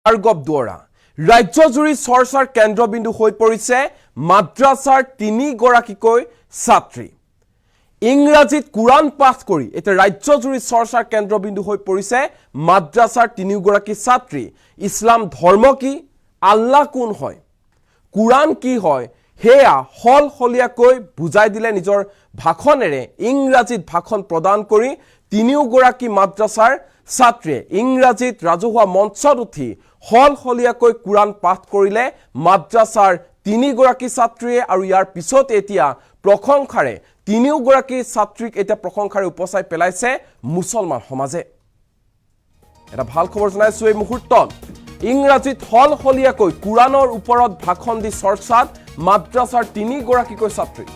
ভাৰ্গৱ দুৱৰা ৰাজ্যজুৰি চৰ্চাৰ কেন্দ্ৰবিন্দু হৈ পৰিছে মাদ্ৰাছাৰ 3 গৰাকীকৈ ছাত্ৰী ইংৰাজীত কুৰাণ পাঠ কৰি এটা ৰাজ্যজুৰি চৰ্চাৰ কেন্দ্ৰবিন্দু হৈ পৰিছে মাদ্ৰাছাৰ 3 গৰাকী ছাত্ৰী ইছলাম ধৰ্ম কি আল্লাহ কোন হয় কুৰাণ কি হয় হেয়া হলহলিয়াকৈ বুজাই দিলে নিজৰ ভাষণেৰে ইংৰাজীত ভাষণ প্ৰদান কৰি 3 গৰাকী মাদ্ৰাছাৰ ছাত্ৰীয়ে ইংৰাজীত ৰাজহুৱা মঞ্চত উঠি হলহলিয়াকৈ কুৰাণ পাঠ কৰিলে মাদ্ৰাছাৰ 3 গৰাকী ছাত্ৰীয়ে আৰু ইয়াৰ পিছত এতিয়া প্ৰশংসাৰে 3 গৰাকী ছাত্ৰীক এটা প্ৰশংসাৰে উপচাই পেলাইছে মুছলমান সমাজে এটা ভাল খবৰ জনাইছো এই মুহূৰ্তত ইংৰাজীত হলহলিয়াকৈ কুৰাণৰ ওপৰত ভাষণ দি চৰ্চাত মাদ্ৰাছাৰ 3 গৰাকীকৈ ছাত্ৰী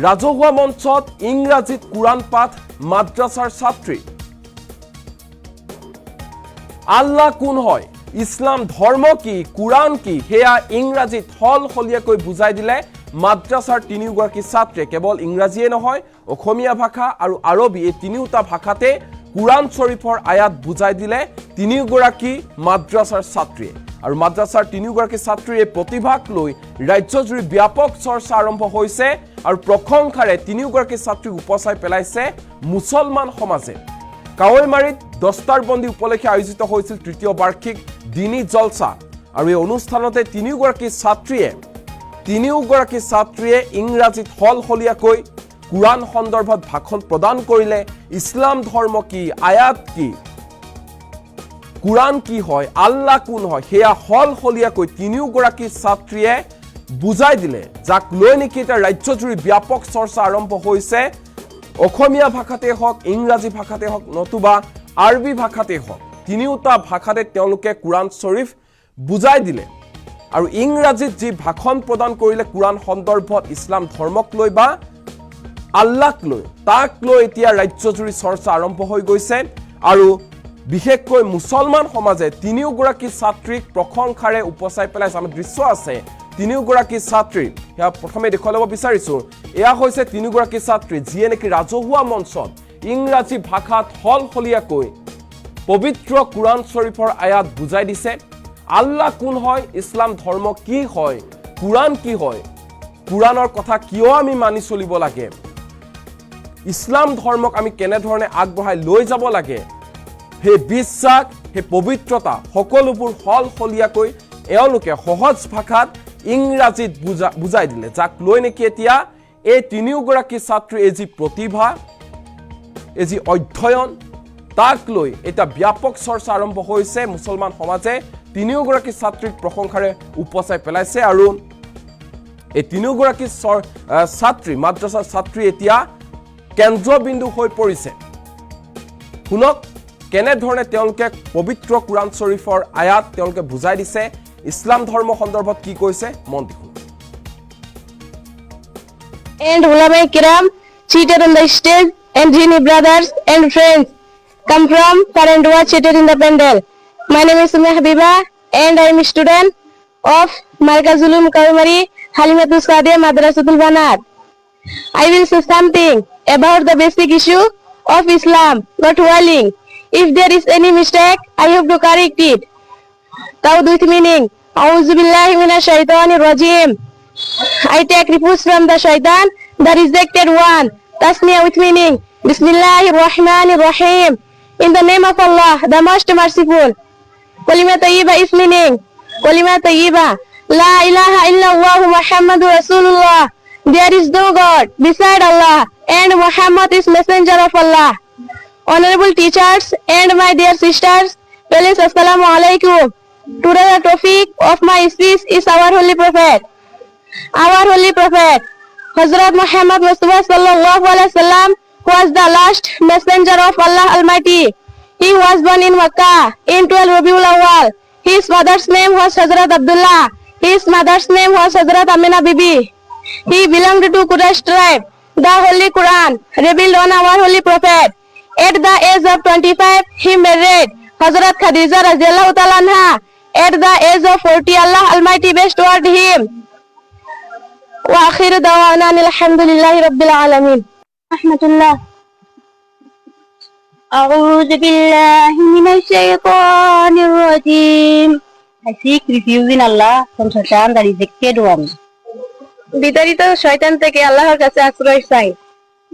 ৰাজহুৱা মঞ্চত ইংৰাজীত কুৰাণ পাঠ মাদ্ৰাছাৰ ছাত্ৰী আল্লাহ কোন হয় ইছলাম ধৰ্ম কি কুৰাণ কি হেয়া ইংৰাজীত হলহলিয়াকৈ বুজাই দিলে মাদ্ৰাছাৰ 3 গৰাকী ছাত্ৰীয়ে কেৱল ইংৰাজীয়ে নহয় অসমীয়া ভাষা আৰু আৰবী এই 3টা ভাষাতে কুৰাণ শৰীফৰ আয়াত বুজাই দিলে 3 গৰাকী মাদ্ৰাছাৰ ছাত্ৰীয়ে আৰু মাদ্ৰাছাৰ 3 গৰাকী ছাত্ৰীৰ এই প্ৰতিভাক লৈ ৰাজ্যজুৰি ব্যাপক চৰ্চা আৰম্ভ হৈছে আৰু প্ৰশংসাৰে 3 গৰাকী ছাত্ৰীক উপচাই পেলাইছে মুছলমান সমাজে কাৱৈমাৰীত দস্তাৰবন্দী উপলক্ষে আয়োজিত হৈছিল 3য় বাৰ্ষিক দিনী জলসা আৰু এই অনুষ্ঠানতে 3 গৰাকী ছাত্ৰীয়ে ইংৰাজীত হলহলিয়াকৈ কুৰাণ সন্দৰ্ভত ভাষণ প্ৰদান কৰিলে ইছলাম ধৰ্ম কি আয়াত কি কুৰাণ কি হয় আল্লাহ কোন হয় হেয়া হলহলিয়াকৈ 3 গৰাকী ছাত্ৰীয়ে বুজাই দিলে যাক লৈ নেকি এটা ৰাজ্যজুৰি ব্যাপক চৰ্চা আৰম্ভ হৈছে অসমীয়া ভাষাতে হওক ইংৰাজী ভাষাতে হওক নতুবা আৰবী ভাষাতে হওক 3টা ভাষাতে তেওঁলোকে কুৰাণ শৰীফ বুজাই দিলে আৰু ইংৰাজীত যি ভাষণ প্ৰদান কৰিলে কুৰাণ সন্দৰ্ভত ইছলাম ধৰ্মক লৈ বা আল্লাহক লৈ তাক লৈ এতিয়া ৰাজ্যজুৰি চৰ্চা আৰম্ভ হৈ গৈছে আৰু বিশেষকৈ মুছলমান সমাজে 3 গৰাকী ছাত্ৰীক প্ৰশংসাৰে উপচাই পেলাইছে আমাৰ দৃশ্য আছে 3 গৰাকী ছাত্ৰী ইয়া প্ৰথমে দেখুৱাই ল'ব বিচাৰিছো এয়া হৈছে 3 গৰাকী ছাত্ৰী যিয়ে নেকি ৰাজহুৱা মঞ্চত ইংৰাজী ভাষাত হলহলিয়াকৈ পবিত্ৰ কুৰাণ শৰীফৰ আয়াত বুজাই দিছে আল্লাহ কোন হয় ইছলাম ধৰ্ম কি হয় কুৰাণ কি হয় কুৰাণৰ কথা কিয় আমি মানি চলিব লাগে ইছলাম ধৰ্মক আমি কেনে ধৰণে আগবঢ়াই লৈ যাব লাগে হে বিশ্বাস হে পবিত্ৰতা সকলোবোৰ হলহলিয়াকৈ এওঁলোকে সহজ ভাষাত ইংৰাজীত বুজাই দিলে যাক লৈ নেকি এতিয়া এই 3 গৰাকী ছাত্ৰীৰ এই যি প্ৰতিভা এই যি অধ্যয়ন তাক লৈ এটা ব্যাপক চৰ্চা আৰম্ভ হৈছে মুছলমান সমাজে 3 গৰাকী ছাত্ৰীক প্ৰশংসাৰে উপচাই পেলাইছে আৰু এই 3 গৰাকী ছাত্ৰী মাদ্ৰাছাৰ ছাত্ৰী এতিয়া কেন্দ্ৰবিন্দু হৈ পৰিছে শুনক কেনে ধৰণে তেওঁলোকে পবিত্ৰ কুৰাণ শৰীফৰ আয়াত তেওঁলোকে বুজাই দিছে ইছলাম ধৰ্ম সন্দৰ্ভত কি কৈছে মন দি শুনক And ulama kiram seated on the stage and Jini brothers and friends come from far and wide seated in the pandal. My name is Sumya Habiba and I am a student of Markaz Ulum Kaumari Halimatul Sadiya Madrasatul Banat. I will say something about the basic issue of Islam, not whiling. If there is any mistake, I have to correct it. Tawd with meaning. A'udhu billahi minash shaitanir rajim. I take refuge from the shaitan, the rejected one. Tasmiyah with meaning. Bismillahir Rahmanir Rahim. In the name of Allah, the most merciful. Kalima tayyiba is meaning. Kalima tayyiba. La ilaha illallah Muhammadur Rasulullah. There is no God beside Allah and Muhammad is messenger of Allah. Honorable teachers and my dear sisters, please assalamu alaikum. Today the topic of my speech is our holy prophet. Our holy prophet, Hazrat Muhammad Mustafa sallallahu alaihi wasallam, was the last messenger of Allah Almighty. He was born in Makkah in 12 Rabiul Awwal. His father's name was Hazrat Abdullah. His mother's name was Hazrat Amina Bibi. He belonged to Quraysh tribe. The Holy Quran revealed on our holy prophet. At the age of 25, he married Hazrat Khadija radhiyallahu ta'ala anha. At the age of 40, Allah Almighty bestowed him. Wa akhiru dawana alhamdulillahi rabbil alamin. Rahmatullah. أعوذ بالله من الشيطان الرجيم. I seek refuge in Allah from Satan, the rejected one. বিতাড়িত শয়তান থেকে আল্লাহর কাছে আশ্রয় চাই।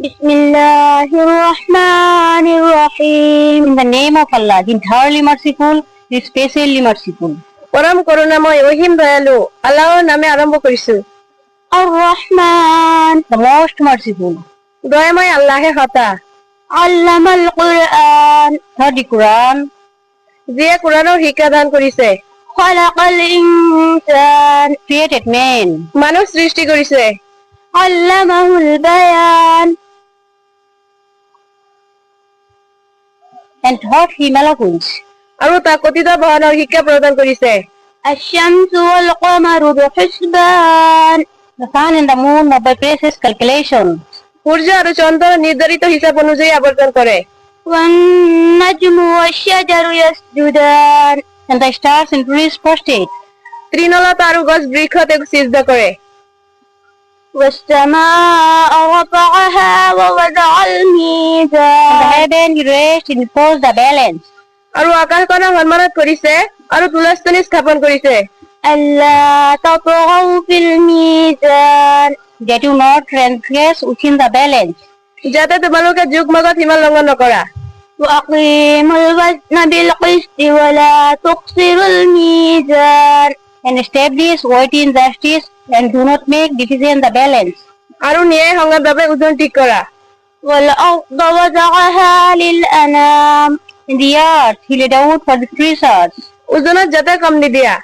বিসমিল্লাহির রহমানির রহিম. In the name of Allah, the entirely merciful, the especially merciful. পরম করুণাময় রহিম দয়ালু আল্লাহর নামে আরম্ভ করিছো। আর রহমান, the most merciful. দয়াময় আল্লাহে হতা। আল্লামাল কুরআন, the Quran. যে কোরআনের শিক্ষা দান করিছে। খালাকাল ইনসান, created man. মানুষ সৃষ্টি করিছে। আল্লামাহুল বায়ান, and taught him eloquence. আৰু তাক কথিত বহনৰ শিক্ষা প্ৰদান কৰিছে। আশ-শামসু ওয়াল কমারু বিহিসবান, the sun and the moon by precise calculation. সূর্য আৰু চন্দ্ৰ নিৰ্ধাৰিত হিচাপ অনুযায়ী আৱৰ্তন কৰে। ওয়ান নাজমু ওয়াশ-শাজাৰু ইয়াসজুদান, and the stars and trees prostrate. তৃণলতা আৰু গছ বৃক্ষতে সিজদা কৰে। والسماء رفعها ووضع الميزان, the heaven he raised and imposed the balance. আৰু আকাশখনক সন্মানত কৰিছে আৰু তুলস্থনি স্থাপন কৰিছে। আল্লাহ তাতগাউ ফিল মিজান, that you not transgress within the balance, যাতে তোমালোকে যুগমগত সীমা লংঘন নকৰা। ওয়াকিমুল ওয়াজনা বিল কিসতি ওয়ালা তুকসিরুল Mizan, and establish weight in justice and do not make deficient the balance. আৰু ন্যায় সংগতভাৱে ওজন ঠিক কৰা। ওয়াল আরদা ওয়াদাআহা লিল Anam, the earth he laid out for the creatures, ওজনত যাতে কম নিদিয়া।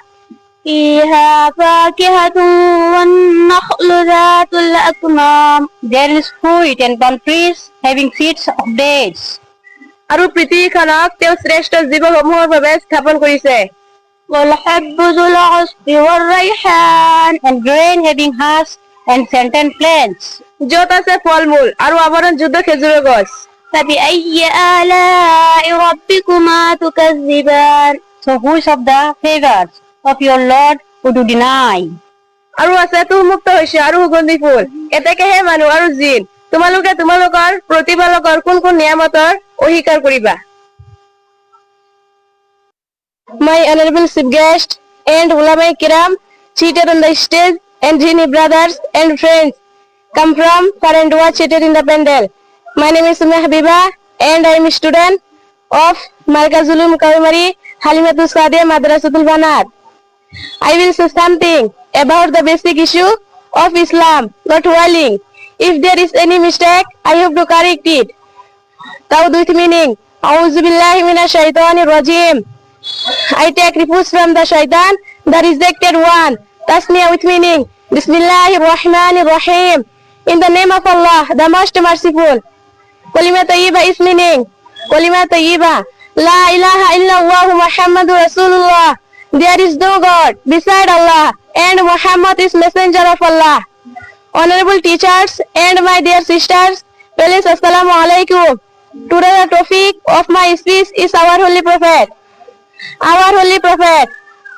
ফিহা ফাকিহাতুন one নাখলু যাতুল আকমাম, there is fruit and palm trees having seeds of dates. আৰু পৃথিৱীখনক তেওঁ শ্ৰেষ্ঠ জীৱসমূহৰ বাবে স্থাপন কৰিছে। ওয়াল হাব্বু যুল আসফি ওয়াৰ ৰাইহান, and grain having husk and scented plants, য'ত আছে ফল মূল আৰু আৱৰণযুক্ত খেজুৰৰ গছ। فبأي آلاء ربكما تكذبان, so which of the favors of your Lord would you deny? আৰু আছে তুমুক্ত হৈছে আৰু সুগন্ধি ফুল, এতেকেহে মানুহ আৰু জিন তোমালোকে তোমালোকৰ প্ৰতিপালকৰ কোন কোন নিয়ামতৰ অস্বীকাৰ কৰিবা। My honorable chief guest and ulama kiram seated on the stage, and Jini brothers and friends come from far and wide seated in the pandal. My name is Habiba and I am a student of Markazul Ulum Kawimari Halimatus Sadia Madrasatul Banat. I will say something about the basic issue of Islam, not whiling. If there is any mistake, I hope to correct it. Tawd with meaning. A'udhu billahi minash shaitanir rajim. I take refuge from the shaitan, the rejected one. Tasniya with meaning. Bismillahir Rahmanir Rahim. In the name of Allah, the most merciful. Kalima tayyiba is meaning. Kalima tayyiba. La ilaha illallah Muhammadur Rasulullah. There is no God beside Allah, and Muhammad is messenger of Allah. Honorable teachers and my dear sisters, please assalamu alaikum. Today the topic of my speech is our holy prophet. Our holy prophet,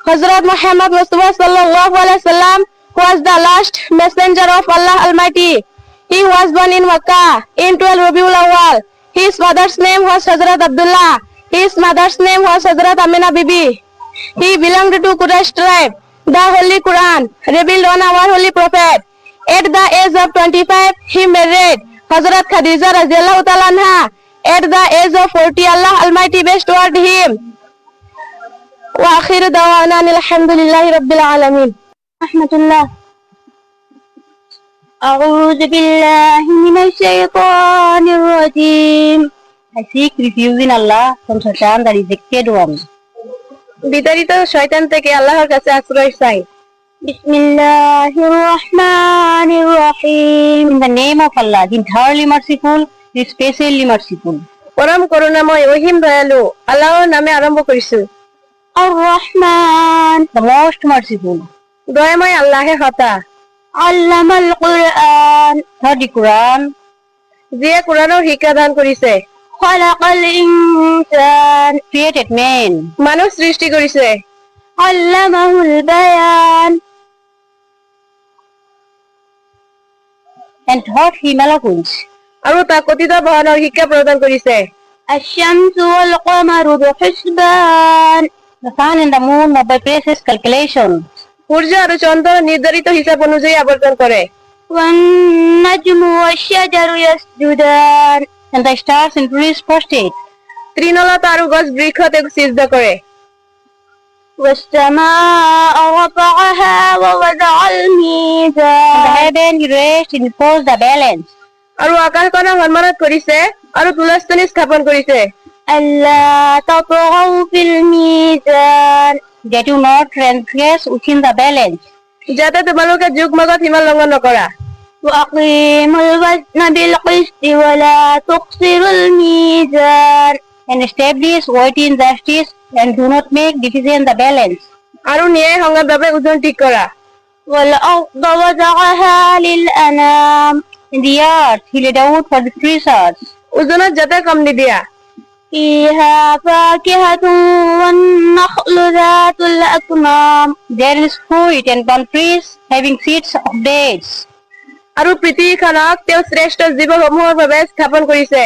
Hazrat Muhammad Mustafa sallallahu alaihi wasallam, was the last messenger of Allah Almighty. He was born in Makkah in 12 Rabiul Awwal. His father's name was Hazrat Abdullah. His mother's name was Hazrat Amina Bibi. He belonged to Quraysh tribe. The Holy Quran revealed on our holy prophet. At the age of 25, he married Hazrat Khadija radhiyallahu ta'ala anha. At the age of 40, Allah Almighty bestowed him. Wa akhiru da'wana alhamdulillahi rabbil alamin. Rahmatullah. أعوذ بالله من الشيطان الرجيم. I seek refuge in Allah from Satan, the rejected one. বিতাড়িত শয়তান থেকে আল্লাহর কাছে আশ্রয় চাই। বিসমিল্লাহির রহমানির রহিম. In the name of Allah, the entirely merciful, the especially merciful. পরম করুণাময় রহিম দয়ালু আল্লাহর নামে আরম্ভ করিছো। আর রহমান, the most merciful. দয়াময় আল্লাহে হতা। আল্লামাল কুরআন, the Quran. যে কোরআনের শিক্ষা দান কৰিছে। খালাকাল ইনসান, created man. মানুষ সৃষ্টি কৰিছে। আল্লামাহুল বায়ান, and taught him eloquence. আৰু তাক কথিত বহনৰ শিক্ষা প্ৰদান কৰিছে। الشمس والقمر بحسبان. The sun and the moon by precise calculation. সূর্য আর চন্দ্র নির্ধারিত হিসাব অনুযায়ী আবর্তন করে। والنجم والشجر يسجدان. And the stars and trees prostrate. তৃণলতা আর গাছ বৃক্ষতে সিজদা করে। والسماء رفعها ووضع الميزان. The heaven he raised and posed the balance. আৰু আকাশখনক সন্মানত কৰিছে আৰু তুলস্থনী স্থাপন কৰিছে। ألا تطغوا في الميزان. That you not transgress within the balance. যাতে তোমালোকে যুগমগত সীমা লংঘন নকৰা। وأقيموا الوزن بالقسط ولا تخسروا الميزان. And establish weight in justice and do not make deficient the balance. আৰু ন্যায় সংগতভাৱে ওজন ঠিক কৰা। والأرض وضعها للأنام. The earth he laid out for the creatures. ওজনত যাতে কম নিদিয়া। فيها فاكهة والنخل ذات الأكمام. There is fruit and palm trees having seeds of dates. আৰু পৃথিৱীখনক তেওঁ শ্ৰেষ্ঠ জীৱসমূহৰ বাবে স্থাপন কৰিছে।